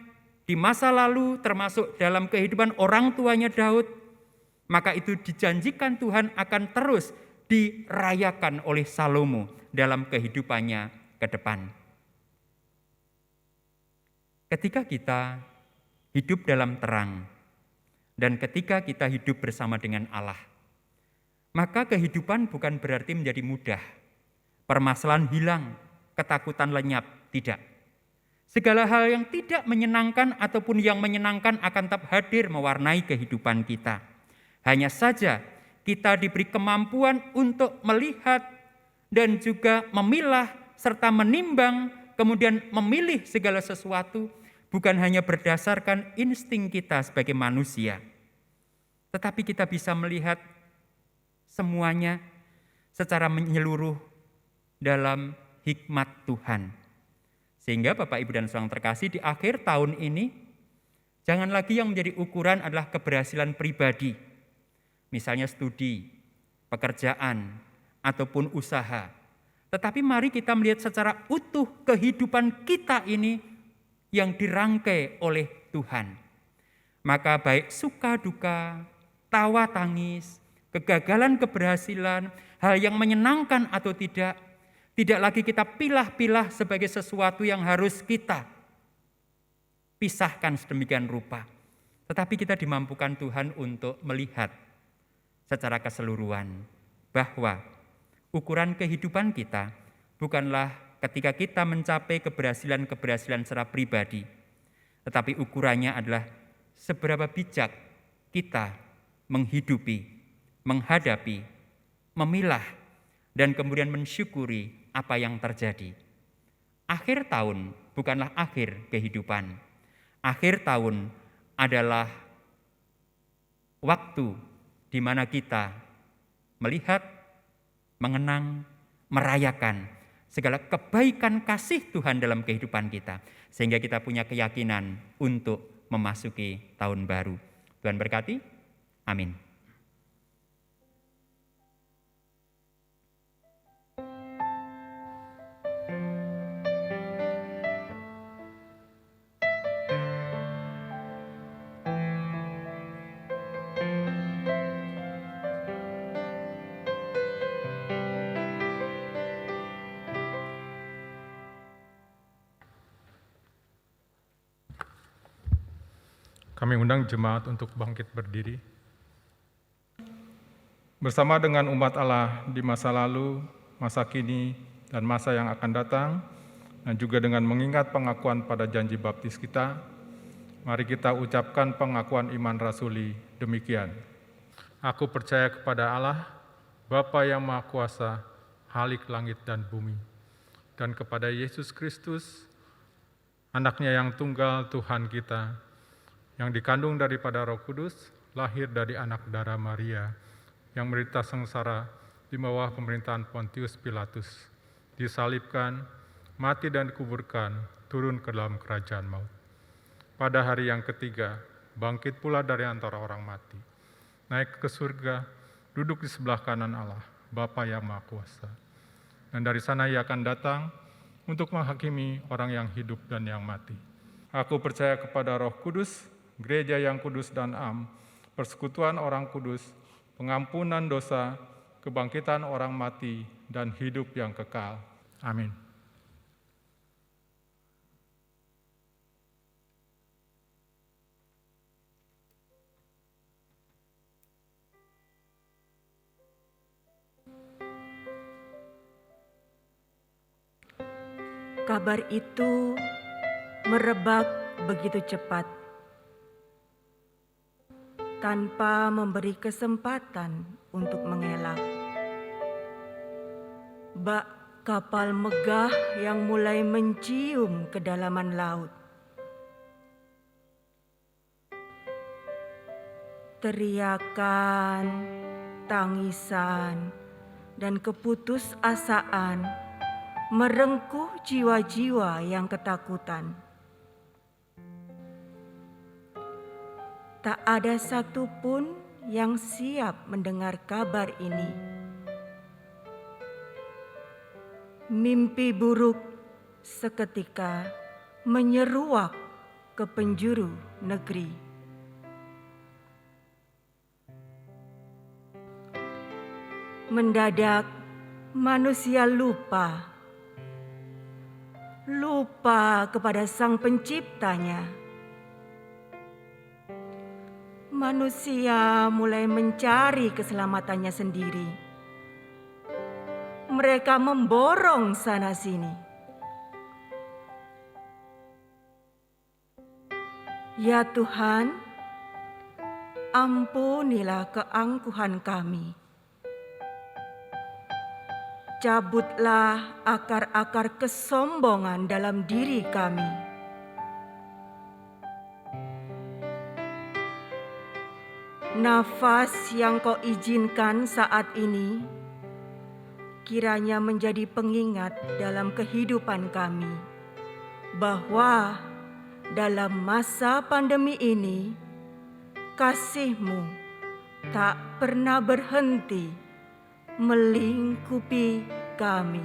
di masa lalu termasuk dalam kehidupan orang tuanya Daud, maka itu dijanjikan Tuhan akan terus dirayakan oleh Salomo dalam kehidupannya ke depan. Ketika kita hidup dalam terang, dan ketika kita hidup bersama dengan Allah, maka kehidupan bukan berarti menjadi mudah. Permasalahan hilang, ketakutan lenyap, tidak. Segala hal yang tidak menyenangkan ataupun yang menyenangkan akan tetap hadir mewarnai kehidupan kita. Hanya saja kita diberi kemampuan untuk melihat dan juga memilah serta menimbang, kemudian memilih segala sesuatu, bukan hanya berdasarkan insting kita sebagai manusia, tetapi kita bisa melihat semuanya secara menyeluruh dalam hikmat Tuhan. Sehingga Bapak, Ibu, dan saudara terkasih, di akhir tahun ini, jangan lagi yang menjadi ukuran adalah keberhasilan pribadi, misalnya studi, pekerjaan, ataupun usaha. Tetapi mari kita melihat secara utuh kehidupan kita ini yang dirangkai oleh Tuhan. Maka baik suka duka, tawa tangis, kegagalan keberhasilan, hal yang menyenangkan atau tidak lagi kita pilah-pilah sebagai sesuatu yang harus kita pisahkan sedemikian rupa. Tetapi kita dimampukan Tuhan untuk melihat secara keseluruhan bahwa ukuran kehidupan kita bukanlah ketika kita mencapai keberhasilan-keberhasilan secara pribadi, tetapi ukurannya adalah seberapa bijak kita menghidupi, menghadapi, memilah, dan kemudian mensyukuri apa yang terjadi. Akhir tahun bukanlah akhir kehidupan. Akhir tahun adalah waktu di mana kita melihat, mengenang, merayakan segala kebaikan kasih Tuhan dalam kehidupan kita, sehingga kita punya keyakinan untuk memasuki tahun baru. Tuhan berkati. Amin. Kami undang jemaat untuk bangkit berdiri. Bersama dengan umat Allah di masa lalu, masa kini, dan masa yang akan datang, dan juga dengan mengingat pengakuan pada janji baptis kita, mari kita ucapkan pengakuan iman rasuli demikian. Aku percaya kepada Allah, Bapa yang Maha Kuasa, Khalik langit dan bumi, dan kepada Yesus Kristus, Anaknya yang tunggal Tuhan kita, yang dikandung daripada Roh Kudus, lahir dari anak darah Maria, yang menderita sengsara di bawah pemerintahan Pontius Pilatus, disalibkan, mati dan dikuburkan, turun ke dalam kerajaan maut. Pada hari yang ketiga, bangkit pula dari antara orang mati, naik ke surga, duduk di sebelah kanan Allah, Bapa yang Maha Kuasa. Dan dari sana Ia akan datang untuk menghakimi orang yang hidup dan yang mati. Aku percaya kepada Roh Kudus, gereja yang kudus dan am, persekutuan orang kudus, pengampunan dosa, kebangkitan orang mati, dan hidup yang kekal. Amin. Kabar itu merebak begitu cepat, tanpa memberi kesempatan untuk mengelak. Bak kapal megah yang mulai mencium kedalaman laut. Teriakan, tangisan, dan keputusasaan merengkuh jiwa-jiwa yang ketakutan. Tak ada satupun yang siap mendengar kabar ini. Mimpi buruk seketika menyeruak ke penjuru negeri. Mendadak manusia lupa kepada Sang Penciptanya. Manusia mulai mencari keselamatannya sendiri. Mereka memborong sana-sini. Ya Tuhan, ampunilah keangkuhan kami. Cabutlah akar-akar kesombongan dalam diri kami. Nafas yang Kau izinkan saat ini, kiranya menjadi pengingat dalam kehidupan kami, bahwa dalam masa pandemi ini, kasih-Mu tak pernah berhenti melingkupi kami.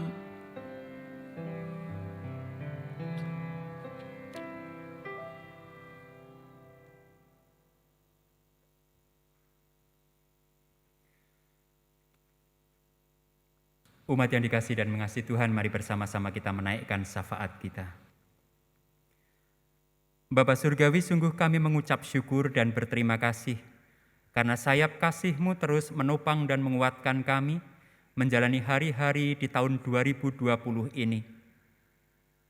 Umat yang dikasihi dan mengasihi Tuhan, mari bersama-sama kita menaikkan syafaat kita. Bapa Surgawi, sungguh kami mengucap syukur dan berterima kasih karena sayap kasih-Mu terus menopang dan menguatkan kami menjalani hari-hari di tahun 2020 ini.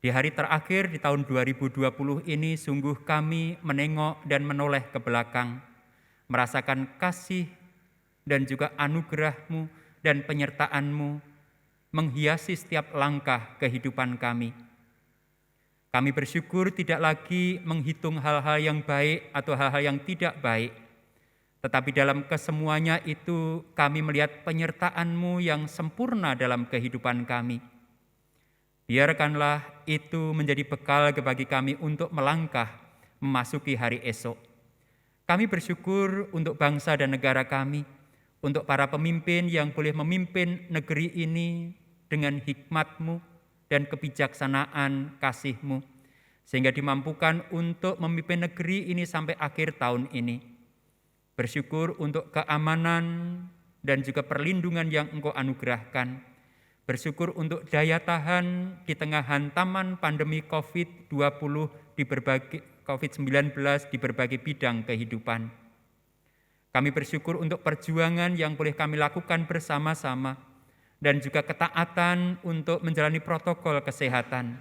Di hari terakhir di tahun 2020 ini, sungguh kami menengok dan menoleh ke belakang, merasakan kasih dan juga anugerah-Mu dan penyertaan-Mu menghiasi setiap langkah kehidupan kami. Kami bersyukur tidak lagi menghitung hal-hal yang baik atau hal-hal yang tidak baik, tetapi dalam kesemuanya itu kami melihat penyertaan-Mu yang sempurna dalam kehidupan kami. Biarkanlah itu menjadi bekal bagi kami untuk melangkah memasuki hari esok. Kami bersyukur untuk bangsa dan negara kami, untuk para pemimpin yang boleh memimpin negeri ini dengan hikmat-Mu dan kebijaksanaan kasih-Mu, sehingga dimampukan untuk memimpin negeri ini sampai akhir tahun ini. Bersyukur untuk keamanan dan juga perlindungan yang Engkau anugerahkan. Bersyukur untuk daya tahan di tengah hantaman pandemi COVID-19 di berbagai bidang kehidupan. Kami bersyukur untuk perjuangan yang boleh kami lakukan bersama-sama dan juga ketaatan untuk menjalani protokol kesehatan.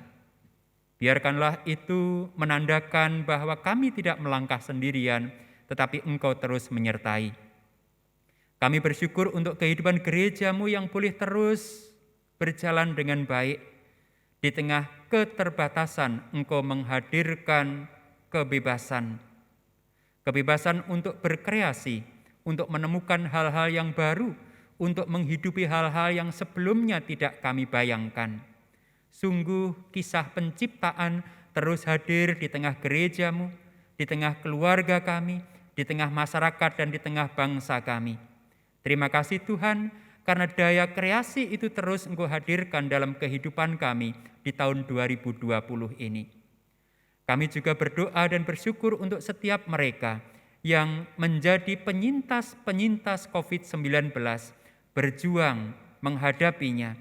Biarkanlah itu menandakan bahwa kami tidak melangkah sendirian, tetapi Engkau terus menyertai. Kami bersyukur untuk kehidupan gereja-Mu yang boleh terus berjalan dengan baik. Di tengah keterbatasan, Engkau menghadirkan kebebasan. Kebebasan untuk berkreasi, untuk menemukan hal-hal yang baru, untuk menghidupi hal-hal yang sebelumnya tidak kami bayangkan. Sungguh kisah penciptaan terus hadir di tengah gereja-Mu, di tengah keluarga kami, di tengah masyarakat dan di tengah bangsa kami. Terima kasih Tuhan, karena daya kreasi itu terus Engkau hadirkan dalam kehidupan kami di tahun 2020 ini. Kami juga berdoa dan bersyukur untuk setiap mereka yang menjadi penyintas COVID-19, berjuang menghadapinya,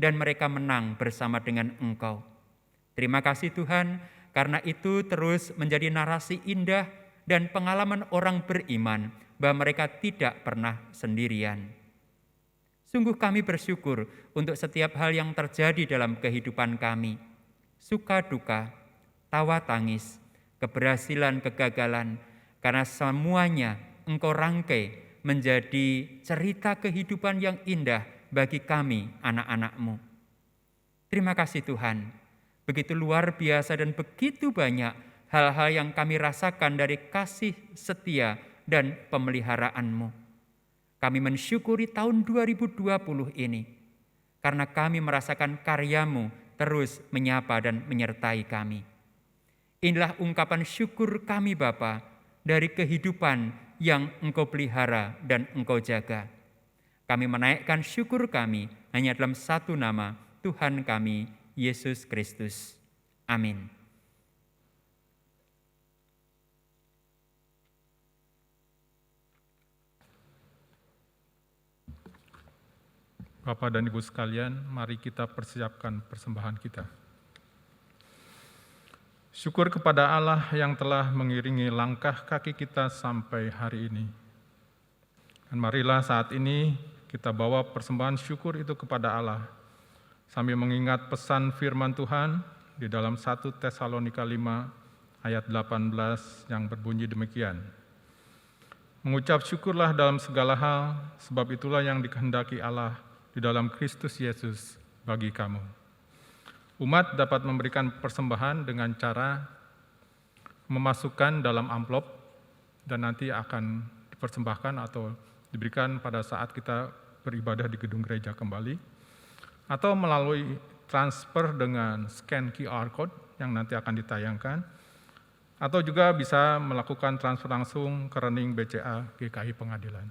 dan mereka menang bersama dengan Engkau. Terima kasih Tuhan, karena itu terus menjadi narasi indah dan pengalaman orang beriman bahwa mereka tidak pernah sendirian. Sungguh kami bersyukur untuk setiap hal yang terjadi dalam kehidupan kami. Suka duka, tawa tangis, keberhasilan kegagalan, karena semuanya Engkau rangkai menjadi cerita kehidupan yang indah bagi kami anak-anak-Mu. Terima kasih Tuhan, begitu luar biasa dan begitu banyak hal-hal yang kami rasakan dari kasih setia dan pemeliharaan-Mu. Kami mensyukuri tahun 2020 ini, karena kami merasakan karya-Mu terus menyapa dan menyertai kami. Inilah ungkapan syukur kami Bapa dari kehidupan yang Engkau pelihara dan Engkau jaga. Kami menaikkan syukur kami hanya dalam satu nama, Tuhan kami, Yesus Kristus. Amin. Bapak dan Ibu sekalian, mari kita persiapkan persembahan kita. Syukur kepada Allah yang telah mengiringi langkah kaki kita sampai hari ini. Dan marilah saat ini kita bawa persembahan syukur itu kepada Allah, sambil mengingat pesan firman Tuhan di dalam 1 Tesalonika 5 ayat 18 yang berbunyi demikian. Mengucap syukurlah dalam segala hal, sebab itulah yang dikehendaki Allah di dalam Kristus Yesus bagi kamu. Umat dapat memberikan persembahan dengan cara memasukkan dalam amplop dan nanti akan dipersembahkan atau diberikan pada saat kita beribadah di gedung gereja kembali, atau melalui transfer dengan scan QR code yang nanti akan ditayangkan, atau juga bisa melakukan transfer langsung ke rekening BCA GKI Pengadilan.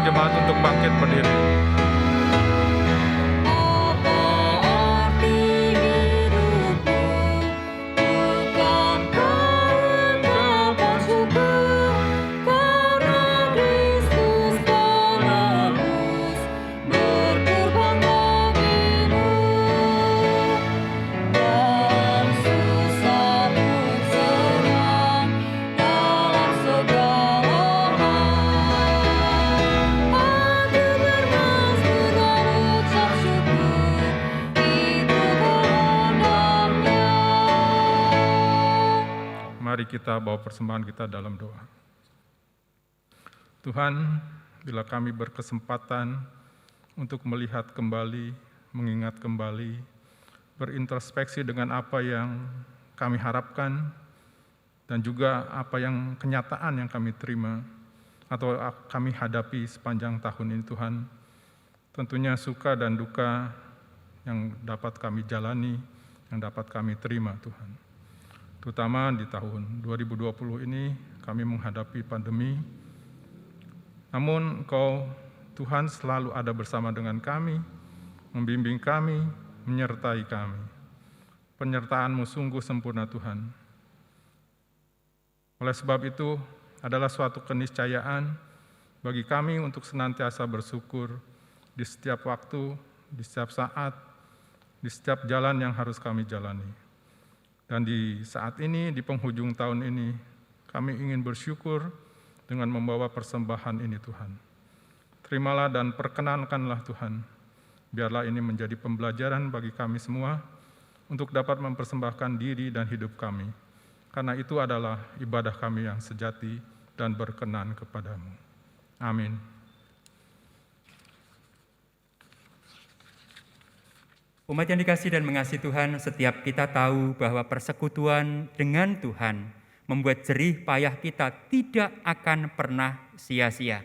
Jemaat untuk bangkit berdiri. kita bawa persembahan kita dalam doa. Tuhan, bila kami berkesempatan untuk melihat kembali, mengingat kembali, berintrospeksi dengan apa yang kami harapkan, dan juga apa yang kenyataan yang kami terima, atau kami hadapi sepanjang tahun ini Tuhan, tentunya suka dan duka yang dapat kami jalani, yang dapat kami terima Tuhan. Terutama di tahun 2020 ini kami menghadapi pandemi, namun Engkau Tuhan selalu ada bersama dengan kami, membimbing kami, menyertai kami. Penyertaan-Mu sungguh sempurna Tuhan. Oleh sebab itu adalah suatu keniscayaan bagi kami untuk senantiasa bersyukur di setiap waktu, di setiap saat, di setiap jalan yang harus kami jalani. Dan di saat ini, di penghujung tahun ini, kami ingin bersyukur dengan membawa persembahan ini Tuhan. Terimalah dan perkenankanlah Tuhan, biarlah ini menjadi pembelajaran bagi kami semua untuk dapat mempersembahkan diri dan hidup kami, karena itu adalah ibadah kami yang sejati dan berkenan kepadamu. Amin. Umat yang dikasihi dan mengasihi Tuhan, setiap kita tahu bahwa persekutuan dengan Tuhan membuat jerih payah kita tidak akan pernah sia-sia.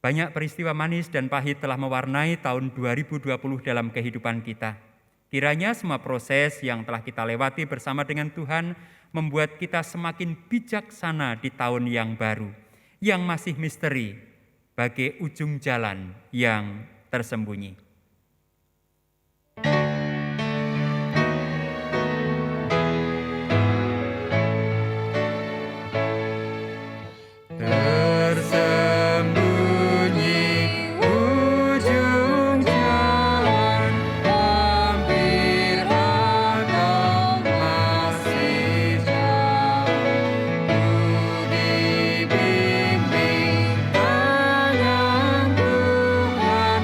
Banyak peristiwa manis dan pahit telah mewarnai tahun 2020 dalam kehidupan kita. Kiranya semua proses yang telah kita lewati bersama dengan Tuhan membuat kita semakin bijaksana di tahun yang baru, yang masih misteri, bagai ujung jalan yang tersembunyi. Tangan Tuhan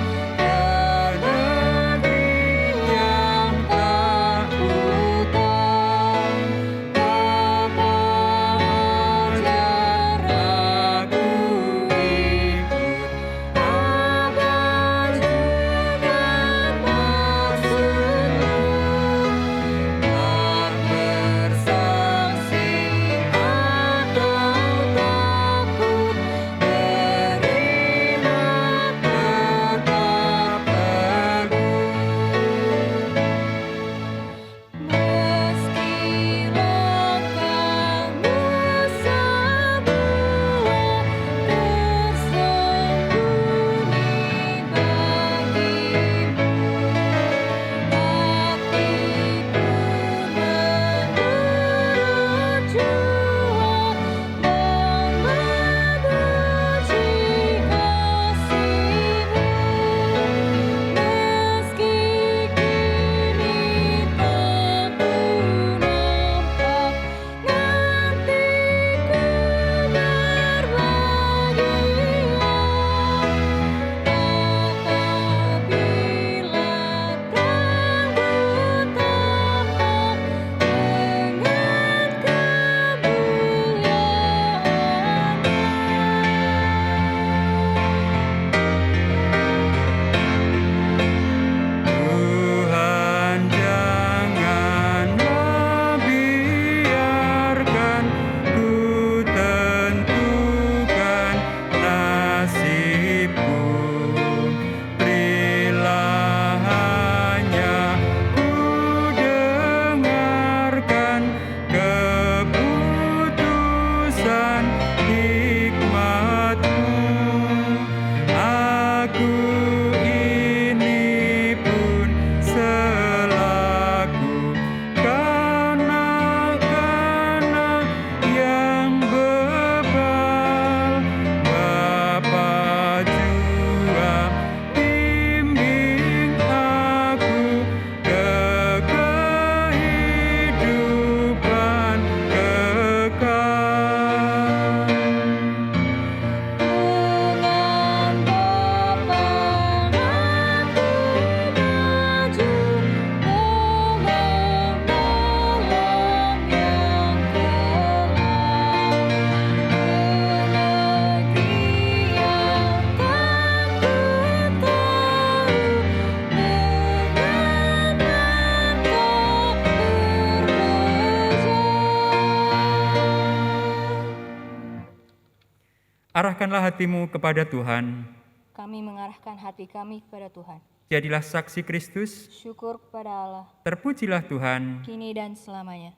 Arahkanlah hatimu kepada Tuhan. Kami mengarahkan hati kami kepada Tuhan. Jadilah saksi Kristus. Syukur kepada Allah, Terpujilah Tuhan. kini dan selamanya.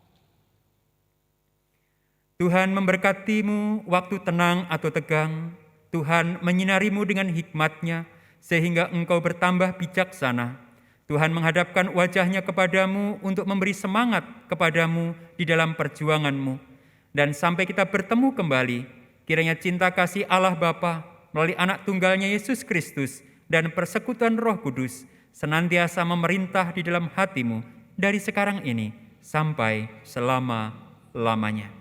Tuhan memberkatimu waktu tenang atau tegang. Tuhan menyinarimu dengan hikmat-Nya sehingga engkau bertambah bijaksana. Tuhan menghadapkan wajah-Nya kepadamu untuk memberi semangat kepadamu di dalam perjuanganmu. Dan sampai kita bertemu kembali, kiranya cinta kasih Allah Bapa melalui anak tunggalnya Yesus Kristus dan persekutuan Roh Kudus senantiasa memerintah di dalam hatimu dari sekarang ini sampai selama-lamanya.